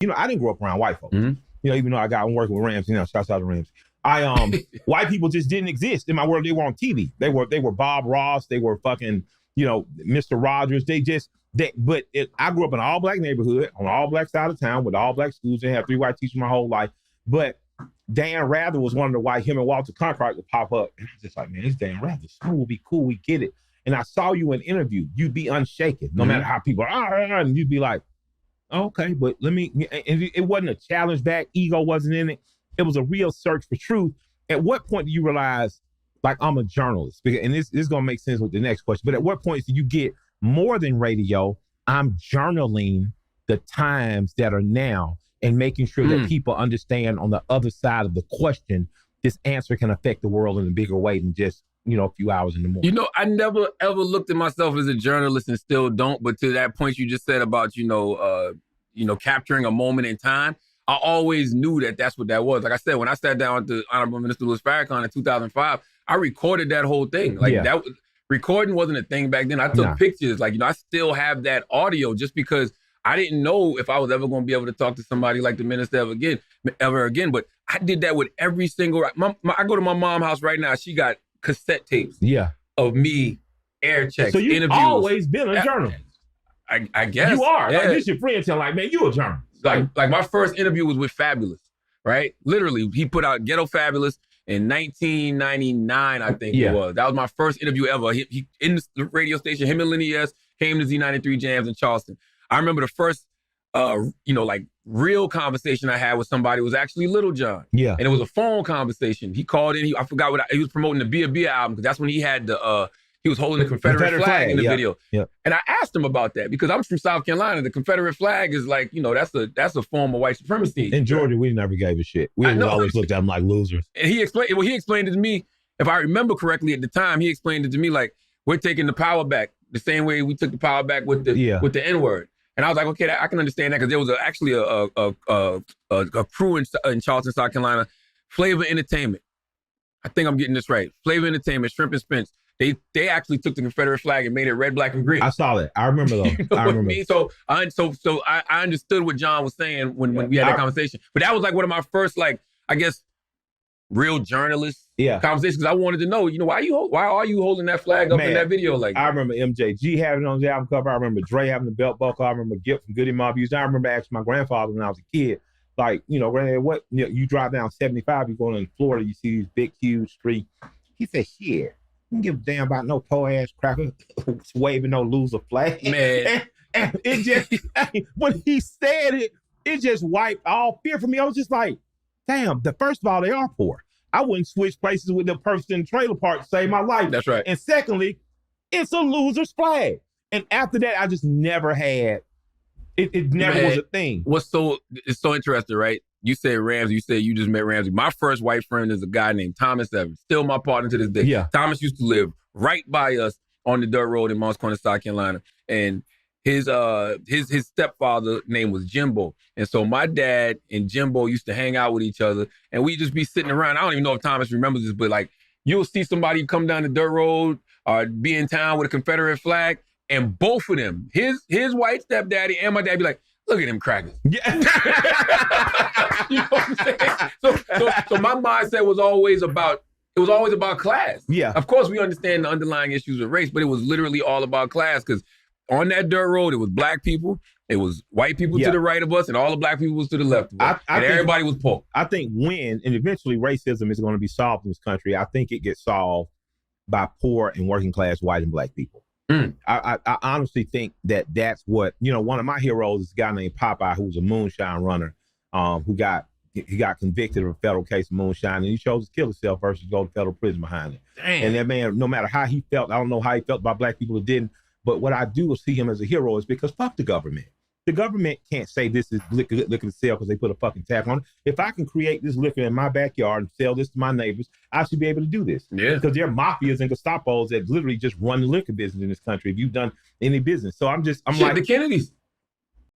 I didn't grow up around white folks. Mm-hmm. Even though I'm working with Rams, shouts out to Rams. White people just didn't exist in my world. They were on TV. They were Bob Ross. They were fucking, Mr. Rogers. I grew up in an all black neighborhood on an all black side of town with all black schools. They had 3 white teachers my whole life. But Dan Rather was one of the white, him and Walter Cronkite would pop up. And I was just like, man, it's Dan Rather. School will be cool. We get it. And I saw you in an interview. You'd be unshaken, no matter how people are, and you'd be like, oh, okay, but let me, and it wasn't a challenge back. Ego wasn't in it. It was a real search for truth. At what point do you realize, like, I'm a journalist? And this is going to make sense with the next question. But at what point do you get more than radio? I'm journaling the times that are now and making sure that people understand on the other side of the question, this answer can affect the world in a bigger way than just, a few hours in the morning. I never ever looked at myself as a journalist and still don't. But to that point you just said about, capturing a moment in time, I always knew that that's what that was. Like I said, when I sat down with the Honorable Minister Louis Farrakhan in 2005, I recorded that whole thing. That recording wasn't a thing back then. I took pictures. I still have that audio just because I didn't know if I was ever going to be able to talk to somebody like the minister ever again. But I did that with every single. I go to my mom's house right now. She got cassette tapes of me air checks. So you've interviews. Always been a journalist. I guess you are. Yeah. Like, this your friend telling, like, man, you a journalist. Like my first interview was with Fabulous, right? Literally, he put out Ghetto Fabulous in 1999, I think it was. That was my first interview ever. He in the radio station, him and Lenny S. came to Z93 Jams in Charleston. I remember the first, real conversation I had with somebody was actually Little John. Yeah. And it was a phone conversation. He called in. I forgot he was promoting the Bia Bia album because that's when he had he was holding the Confederate flag in the video. Yeah. And I asked him about that because I'm from South Carolina. The Confederate flag is that's a form of white supremacy. In Georgia, we never gave a shit. We always looked at them like losers. And he explained it to me, if I remember correctly at the time, he explained it to me like, we're taking the power back the same way we took the power back with the N-word. And I was like, okay, I can understand that because there was actually a crew in Charleston, South Carolina, Flavor Entertainment. I think I'm getting this right. Flavor Entertainment, Shrimp and Spence. They actually took the Confederate flag and made it red, black, and green. I saw that. I remember those. I remember. So I understood what John was saying when we had that conversation. But that was like one of my first, real journalist conversations because I wanted to know, why are you holding that flag up in that video? I remember MJG having it on the album cover. I remember Dre having the belt buckle. I remember Gip from Goody Mob used. I remember asking my grandfather when I was a kid, Granddad, you drive down 75, you go in Florida, you see these big, huge streets. He said, shit, you don't give a damn about no poor-ass cracker waving no loser flag. Man. And it just, when he said it just wiped all fear from me. I was just like, damn, first of all, they are poor. I wouldn't switch places with the person in the trailer park to save my life. That's right. And secondly, it's a loser's flag. And after that, I just never had, it never was a thing. It's so interesting, right? You said Ramsey, you said you just met Ramsey. My first white friend is a guy named Thomas Evans, still my partner to this day. Yeah. Thomas used to live right by us on the dirt road in Moncks Corner, South Carolina. And his stepfather name was Jimbo. And so my dad and Jimbo used to hang out with each other and we'd just be sitting around. I don't even know if Thomas remembers this, but you'll see somebody come down the dirt road or be in town with a Confederate flag and both of them, his white stepdaddy and my dad be like, look at them crackers. Yeah. You know what I'm saying? So my mindset was always about class. Yeah. Of course we understand the underlying issues with race, but it was literally all about class because on that dirt road, it was black people, it was white people to the right of us, and all the black people was to the left of us. And everybody was poor. I think and eventually racism is going to be solved in this country, I think it gets solved by poor and working class white and black people. I honestly think that's what, one of my heroes is a guy named Popeye, who was a moonshine runner, who got convicted of a federal case of moonshine, and he chose to kill himself versus go to federal prison behind it. Damn. And that man, no matter how he felt, I don't know how he felt about black people who didn't, but what I do see him as a hero is because fuck the government. The government can't say this is liquor to sell because they put a fucking tap on it. If I can create this liquor in my backyard and sell this to my neighbors, I should be able to do this. Yeah. Because there are mafias and Gestapos that literally just run the liquor business in this country if you've done any business. So I'm like... the Kennedys.